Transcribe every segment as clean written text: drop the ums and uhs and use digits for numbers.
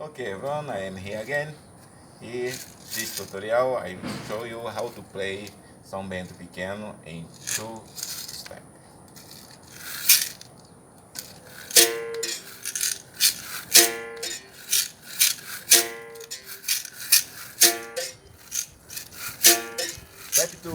Okay everyone, I am here again. In this tutorial I will show you how to play Sao Bento pequeno in 2 steps. Step 2.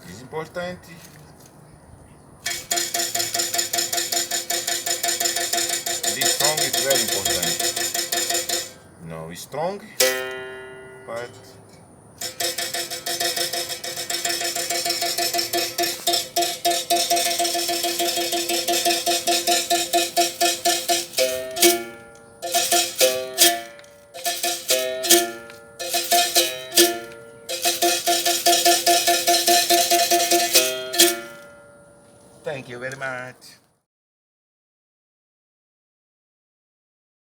Is importante. This song is very important. No strong, but thank you very much.